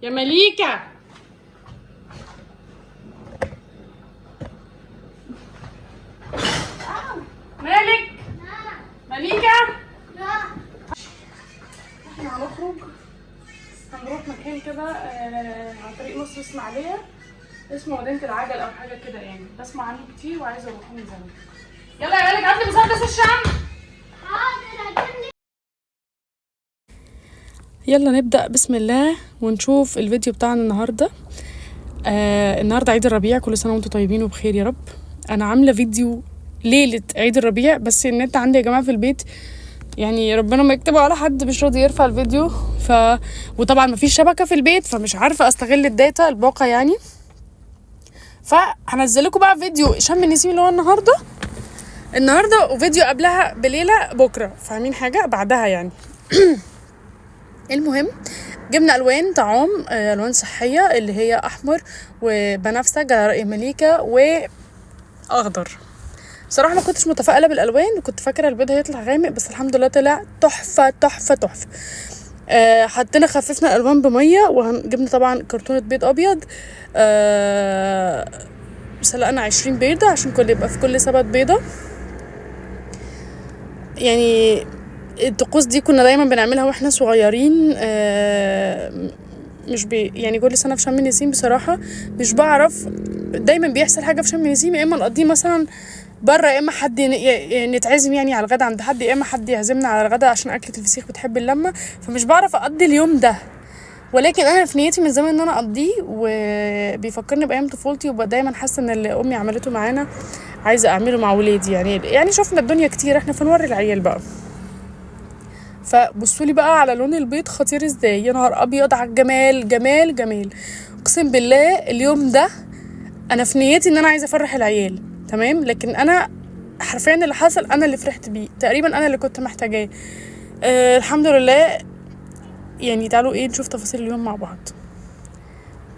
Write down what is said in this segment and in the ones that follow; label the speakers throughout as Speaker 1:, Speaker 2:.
Speaker 1: يا مليكة مالك؟ مليكة؟ احنا هنروح مكان كده على طريق مصر اسماعيلية اسمه مدينة العجل او حاجة كده يعني، بسمع عنه كتير وعايزة اروحه من زمان. يلا يا مالك هاتلي مسدس الشمع. يلا نبدأ بسم الله ونشوف الفيديو بتاعنا النهاردة. النهاردة عيد الربيع، كل سنة وانتم طيبين وبخير يا رب. انا عاملة فيديو ليلة عيد الربيع، بس النت عندي يا جماعة في البيت يعني ربنا ما يكتبه على حد، مش راضي يرفع الفيديو وطبعا مفيش شبكة في البيت، فمش عارفة استغل الداتا الباقة يعني. فهنزل لكم بقى فيديو شم النسيم اللي هو النهارده وفيديو قبلها بليلة بكرة، فاهمين حاجة بعدها يعني. المهم جبنا الوان طعام، الوان صحيه اللي هي احمر وبنفسج على راي مليكه واخضر. بصراحه ما كنتش متفائله بالالوان، كنت فاكره البيض هيطلع غامق، بس الحمد لله طلع تحفه تحفه تحفه. حطينا خففنا الالوان بميه، وجبنا طبعا كرتونه بيض ابيض. سلقنا 20 بيضه عشان يبقى في كل سبت بيضه يعني. الطقوس دي كنا دايما بنعملها واحنا صغيرين. مش يعني كل سنه في شم النسيم بصراحه مش بعرف، دايما بيحصل حاجه في شم النسيم، يا اما نقضيه مثلا بره، يا اما حد نتعزم يعني على الغدا عند حد، يا اما حد يعزمنا على الغدا عشان اكله الفسيخ بتحب اللمه، فمش بعرف اقضي اليوم ده. ولكن انا في نيتي من زمان ان انا اقضيه، وبيفكرني بايام طفولتي، وببقى دايما حاسه ان اللي امي عملته معانا عايزه اعمله مع ولادي يعني شفنا الدنيا كتير، احنا فنوري العيال بقى. فبصوا لي بقى على لون البيض خطير ازاي، يا نهار ابيض على الجمال، جمال جمال. اقسم بالله اليوم ده انا في نيتي ان انا عايزه افرح العيال تمام، لكن انا حرفيا اللي حصل انا اللي فرحت بيه تقريبا، انا اللي كنت محتاجاه. الحمد لله يعني. تعالوا نشوف تفاصيل اليوم مع بعض.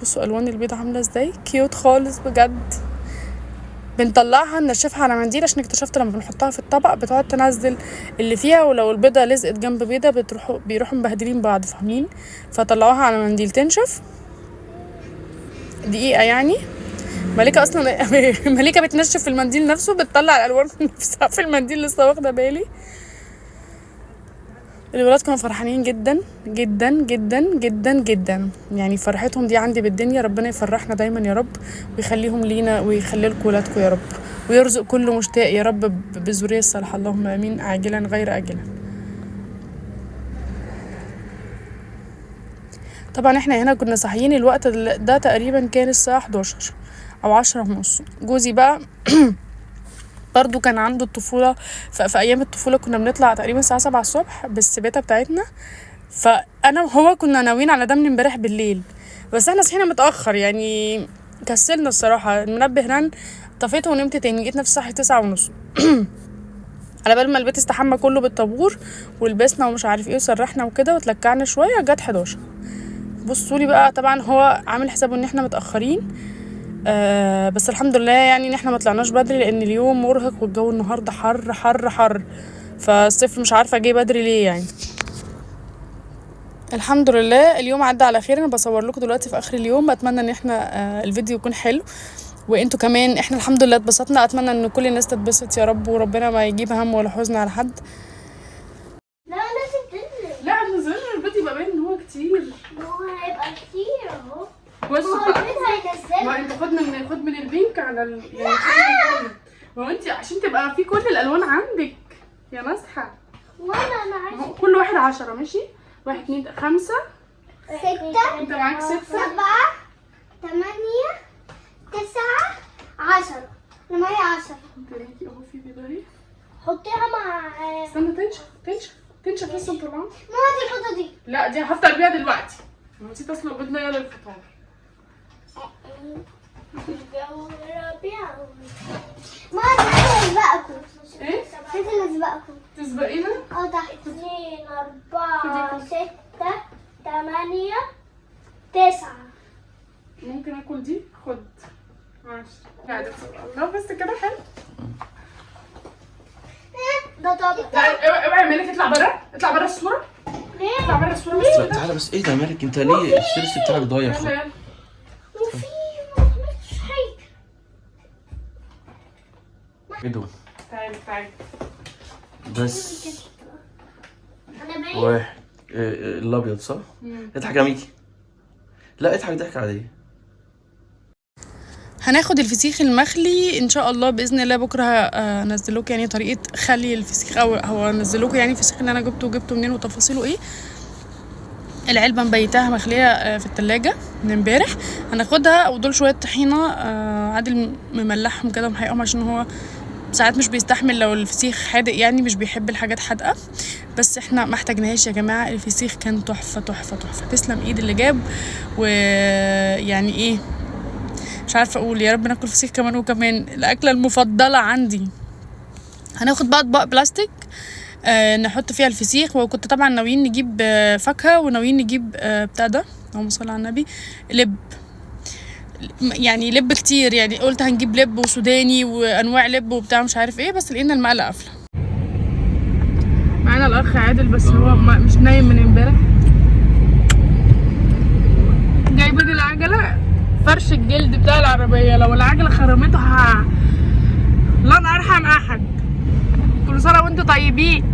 Speaker 1: بصوا الوان البيض عامله ازاي، كيوت خالص بجد. بنطلعها ننشفها على منديل، عشان اكتشفت لما بنحطها في الطبق بتقعد تنزل اللي فيها، ولو البيضه لزقت جنب بيضه بيروحوا مبهدلين بعض، فاهمين؟ فطلعوها على منديل تنشف دقيقه يعني. مليكه اصلا مليكه بتنشف في المنديل نفسه، بتطلع الالوان من نفسها في المنديل، لسه واخده بالي. الولاد كانوا فرحانين جدا جدا جدا جدا جدا يعني، فرحتهم دي عندي بالدنيا. ربنا يفرحنا دايما يا رب، ويخليهم لينا ويخلي لكم ولادكم يا رب، ويرزق كل مشتاق يا رب بالذريه الصالحه، اللهم امين، عاجلا غير اجلا. طبعا احنا هنا كنا صاحيين الوقت ده تقريبا كان الساعه 11 او 10:30. جوزي بقى برضو كان عنده الطفولة، في أيام الطفولة كنا بنطلع تقريبا الساعة 7 الصبح بالسباتة بتاعتنا، فأنا وهو كنا ناويين على ده من امبارح بالليل، بس احنا صحينا متأخر يعني، كسلنا الصراحة. المنبه رن، طفيته ونمت تاني، جيت نفس الساعة 9:30 على بال ما البيت استحمى كله بالطابور ولبسنا ومش عارف ايه وسرحنا وكده وتلكعنا شوية، جت 11. بصولي بقى، طبعا هو عامل حسابه ان احنا متأخرين، بس الحمد لله يعني ان احنا ما طلعناش بدري، لان اليوم مرهق والجو النهارده حر حر حر، فالصيف مش عارفه جه بدري ليه يعني. الحمد لله اليوم عدى على خير. انا بصور لكم دلوقتي في اخر اليوم، اتمنى ان احنا الفيديو يكون حلو وانتوا كمان. احنا الحمد لله اتبسطنا، اتمنى ان كل الناس تتبسط يا رب، وربنا ما يجيب هم ولا حزن على حد. لا لازم تنزل، لا نزلنا الفيديو يبقى باين ان هو كتير،
Speaker 2: هو هيبقى كتير اهو.
Speaker 1: بس
Speaker 2: هو البيت هينزل،
Speaker 1: ما انت خد من البينك على يعني ما هو انت عشان تبقى في كل الالوان عندك يا مسحه.
Speaker 2: وانا عايزه
Speaker 1: كل واحد 10 ماشي، 1 2 5
Speaker 2: 6.
Speaker 1: انت معاك 6
Speaker 2: 7 8 9 10. انا معايا 10.
Speaker 1: انت ليكي اهو في بيضه اهي،
Speaker 2: حطيها مع
Speaker 1: استنى تنشف لسه مطلعه.
Speaker 2: ماما دي الفوطه دي.
Speaker 1: لا دي هفطر بيها دلوقتي، انا نسيت اسلق بيض ليا للفطار.
Speaker 2: الجو ربيع. ماما تعالوا نسبقكم.
Speaker 1: ايه؟
Speaker 2: تعالوا نسبقكم.
Speaker 1: تسبقينا؟
Speaker 2: تحت 2 4 6 8 9.
Speaker 1: ممكن اكل دي؟ خد 10. قاعده الله، بس كده حلو.
Speaker 2: ده طبق.
Speaker 1: لا اوعي مالك، اطلع بره، اطلع بره الصوره،
Speaker 2: ليه؟
Speaker 1: اطلع بره الصوره بس كده.
Speaker 3: تعالى بس. ايه ده مالك انت ليه السيرس بتاعك ضايع خالص؟
Speaker 2: وفي ما عملتش حاجة.
Speaker 3: ايه ده؟
Speaker 1: تعالي
Speaker 3: بس
Speaker 2: أنا بعيد.
Speaker 3: واحد الابيض صح؟ اضحك يا ميكي. لا اضحك ضحك عادية.
Speaker 1: هناخد الفسيخ المخلي ان شاء الله باذن الله. بكره هنزلوك يعني طريقه خلي الفسيخ، او هو هنزلوك يعني الفسيخ اللي انا جبته منين وتفاصيله ايه. العلبه مبيتاها مخليه في التلاجة من امبارح. هناخدها ودول شويه طحينه. عادل مملحهم كده ومحيقهم عشان هو ساعات مش بيستحمل لو الفسيخ حادق، يعني مش بيحب الحاجات حادقه. بس احنا ما احتاجناهاش يا جماعه. الفسيخ كان تحفه تحفه تحفه. تسلم ايد اللي جاب. ويعني ايه، مش عارفه اقول. يا رب ناكل فسيخ كمان وكمان. الاكله المفضله عندي. هناخد بقى اطباق بلاستيك نحط فيها الفسيخ. وكنت طبعا ناويين نجيب فاكهه، وناويين نجيب بتاع ده، اللهم صل على النبي، لب. يعني لب كتير، يعني قلت هنجيب لب وسوداني وانواع لب وبتاع مش عارف ايه، بس لقينا المقله قافله. معانا الاخ عادل بس هو مش نايم من امبارح. جايبين العجله فرش الجلد بتاع العربيه، لو العجله خرمتها لن ارحم احد. كل سنه وانتم طيبين.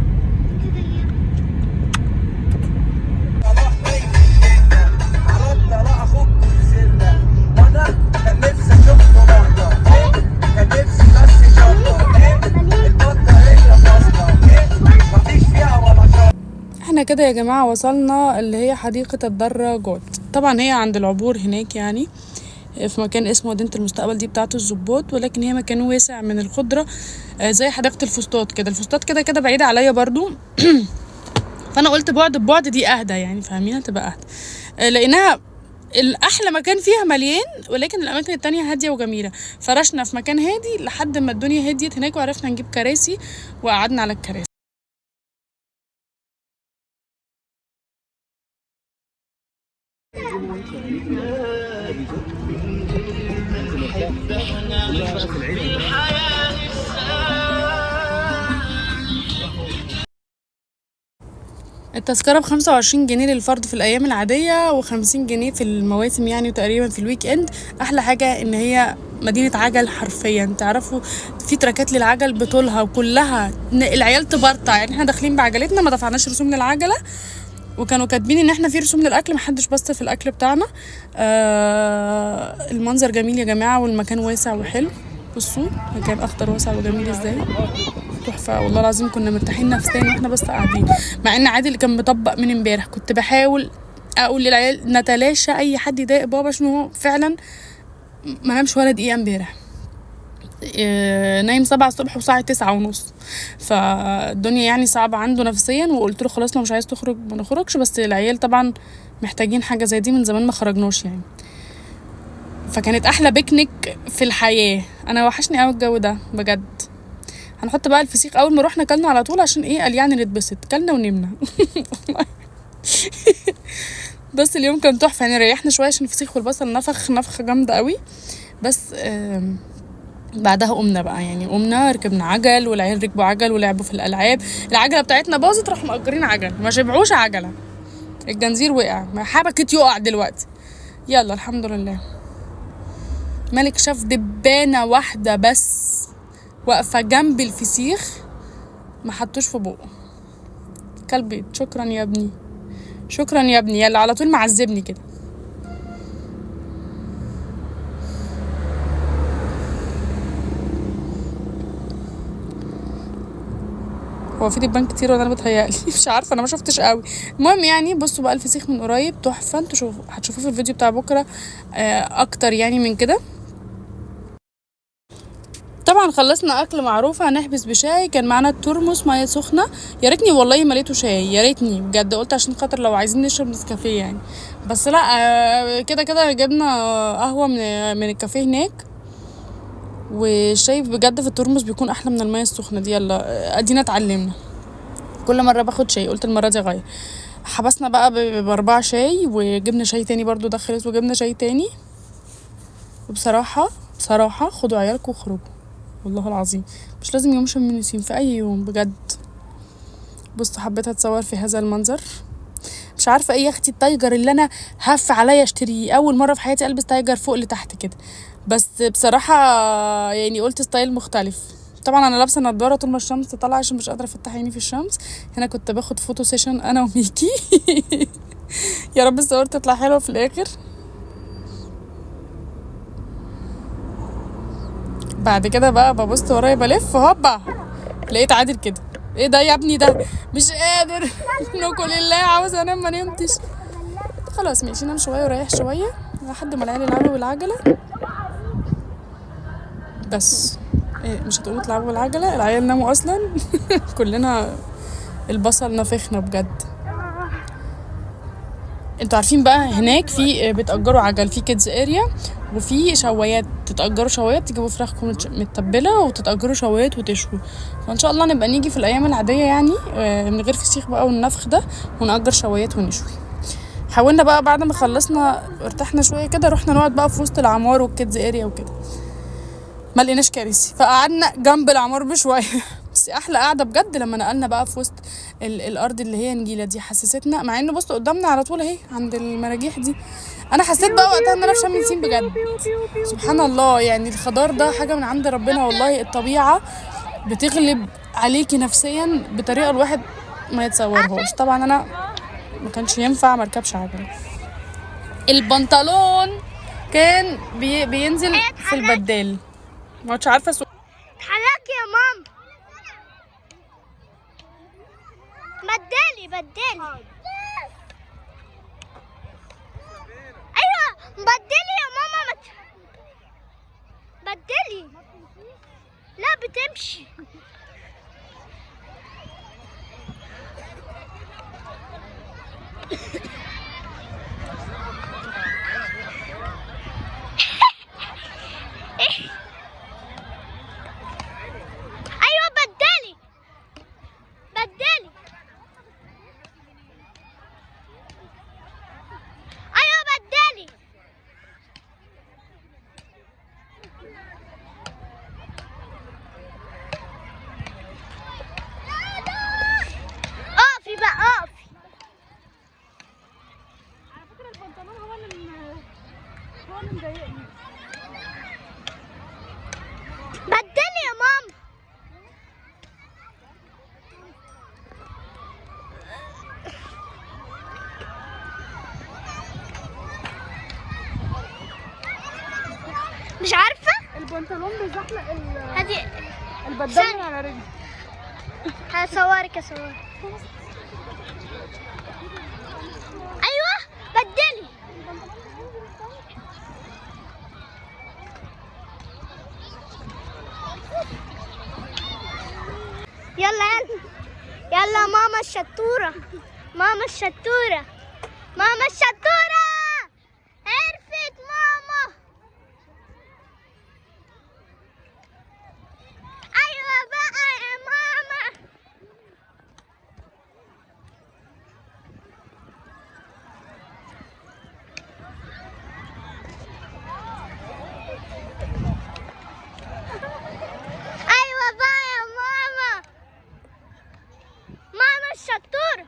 Speaker 1: احنا كده يا جماعه وصلنا اللي هي حديقه الدراجات. طبعا هي عند العبور هناك، يعني في مكان اسمه مدينه المستقبل، دي بتاعه الضباط، ولكن هي مكان واسع من الخضره زي حديقه الفسطاط كده. الفسطاط كده كده بعيده عليا برضو فانا قلت بعد دي اهدى، يعني فاهمين، هتبقى اهدى. لقيناها الاحلى مكان فيها مليان، ولكن الاماكن التانية هاديه وجميله. فرشنا في مكان هادي لحد ما الدنيا هديت هناك، وعرفنا نجيب كراسي وقعدنا على الكراسي. التذكرة ب25 جنيه للفرد في الأيام العادية، و50 جنيه في المواسم يعني، وتقريبا في الويك اند. أحلى حاجة إن هي مدينة عجل حرفيا. تعرفوا في تراكات للعجل بطولها وكلها العيال تبرطع. يعني احنا داخلين بعجلتنا، ما دفعناش رسوم للعجلة، وكانوا كاتبين ان احنا في رسوم للاكل، محدش بس في الاكل بتاعنا. المنظر جميل يا جماعه، والمكان واسع وحلو. بصوا مكان اخضر واسع وجميل ازاي، تحفه والله العظيم. كنا مرتاحين نفسيا واحنا بس قاعدين، مع ان عادل كان مطبق من امبارح. كنت بحاول اقول للعيال نتلاشى اي حد يضايق بابا، عشان هو فعلا ما نامش ولا دقيقه امبارح. نايم 7 الصبح وصاحي 9:30. فالدنيا يعني صعبة عنده نفسيا. وقلت له خلاص لو مش عايز تخرج ما نخرجش، بس العيال طبعا محتاجين حاجة زي دي، من زمان ما خرجناش يعني. فكانت احلى بيكنيك في الحياة. انا وحشني قوي الجو ده بجد. هنحط بقى الفسيخ. اول ما روحنا كلنا على طول، عشان ايه؟ قال يعني نتبسط. كلنا ونمنا. بس اليوم كان تحفة يعني. ريحنا شوية عشان الفسيخ والبصل نفخة جامدة قوي. بس بعدها قمنا بقى، يعني قمنا ركبنا عجل، والعيال ركبوا عجل ولعبوا في الالعاب. العجله بتاعتنا باظت، راحوا مأجرين عجل، ما شبعوش عجله. الجنزير وقع، حبكت يقع دلوقتي. يلا الحمد لله. مالك شاف دبانه واحده بس واقفه جنب الفسيخ، ما حطوش في بقه. كلبي شكرا يا ابني، شكرا يا ابني. يلا على طول معذبني كده. هو في دبان كتير ولا انا بتهيألي؟ مش عارفه، انا ما شفتش قوي. المهم يعني بصوا بقى الفسيخ من قريب تحفه. انتوا هتشوفوه في الفيديو بتاع بكره اكتر يعني من كده. طبعا خلصنا اكل معروف. هنحبس بشاي. كان معانا الترمس ميه سخنه. يا ريتني والله مليته شاي، يا ريتني بجد. قلت عشان خاطر لو عايزين نشرب نسكافيه يعني، بس لا. كده كده جبنا قهوه من الكافيه هناك. والشاي بجد في الترمس بيكون احلى من الميه السخنه دي. يلا ادينا اتعلمنا. كل مره باخد شاي، قلت المره دي اغير. حبسنا بقى ب4 شاي، وجبنا شاي تاني برضو دخلت، وجبنا شاي تاني. وبصراحه خدوا عيالكم وخرجوا والله العظيم. مش لازم يوم شم النسيم، في اي يوم بجد. بصوا حبيت اتصور في هذا المنظر. مش مش عارفه ايه يا اختي التايجر اللي انا هف عليا اشتريه. اول مره في حياتي البس تايجر فوق لتحت كده، بس بصراحه يعني قلت ستايل مختلف. طبعا انا لابسه نضاره طول ما الشمس طالعه عشان مش قادره افتح عيني في الشمس. هنا كنت باخد فوتو سيشن انا وميكي. يا رب الصور تطلع حلوه في الاخر. بعد كده بقى ببص ورايا بلف هوبا لقيت عادل كده. ايه ده يا ابني ده؟ مش قادر. نوكل لله عاوزه انام ما نمتش. خلاص ماشي نام شويه وريح شويه لحد ما العيال يلعبوا بالعجله. بس ايه مش هتقولوا تلعبوا بالعجله؟ العيال ناموا اصلا. كلنا البصل نفخنا بجد. انتوا عارفين بقى هناك في بتأجروا عجل في كيدز اريا، وفي شوايات تتأجروا شوايات تجيبوا فراخكم متبلة وتتأجروا شوايات وتشووا. فان شاء الله نبقى نيجي في الايام العادية يعني من غير فسيخ بقى والنفخ ده، ونأجر شوايات ونشوي. حاولنا بقى بعد ما خلصنا ارتحنا شوية كده رحنا نقعد بقى في وسط العمار والكيدز اريا وكده، ما لقيناش كراسي فقعدنا جنب العمار بشويه. بس احلى قعده بجد لما نقلنا بقى في وسط الارض اللي هي نجيله دي، حسستنا مع انه بص قدامنا على طول اهي عند المراجيح دي. انا حسيت بقى وقتها ان انا في شم النسيم بجد. سبحان الله يعني الخضار ده حاجه من عند ربنا والله. الطبيعه بتغلب عليكي نفسيا بطريقه الواحد ما يتصورهاش. طبعا انا ما كانش ينفع مركبش عجله. البنطلون كان بينزل في البدال، ما كنتش عارفه
Speaker 2: اتحركي يا ماما. بدلي ايوه بدلي يا ماما. بدلي. لا بتمشي. ايوه بدلي. ايوه بدلي. اقفي بقى اقفي.
Speaker 1: على فكره البنطلون هو اللي مضايقني.
Speaker 2: بدلي يا ماما. مش عارفه
Speaker 1: البنطلون بيزحلق
Speaker 2: هذه
Speaker 1: البدال على رجلي.
Speaker 2: هصورك. ايوه بدلي. يلا ماما الشطورة. عرفت ماما. ايوه بقى يا ماما. ايوه بقى يا ماما. ماما الشطورة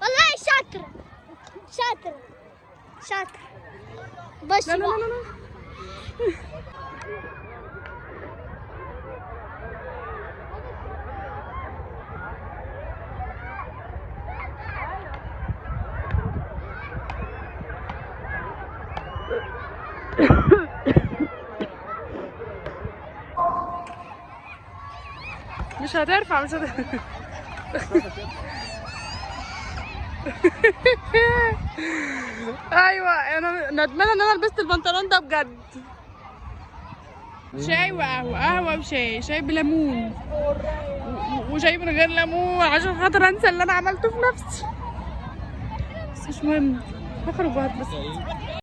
Speaker 2: والله شاطرة. بس
Speaker 1: لا. مش هترفع. ايوه انا ندمانه ان انا لبست البنطلون ده بجد. شاي وقهوه وشاي بليمون وشاي من غير ليمون عشان خاطر انسى اللي انا عملته في نفسي. بس مش مهم هخرج وهتبسط.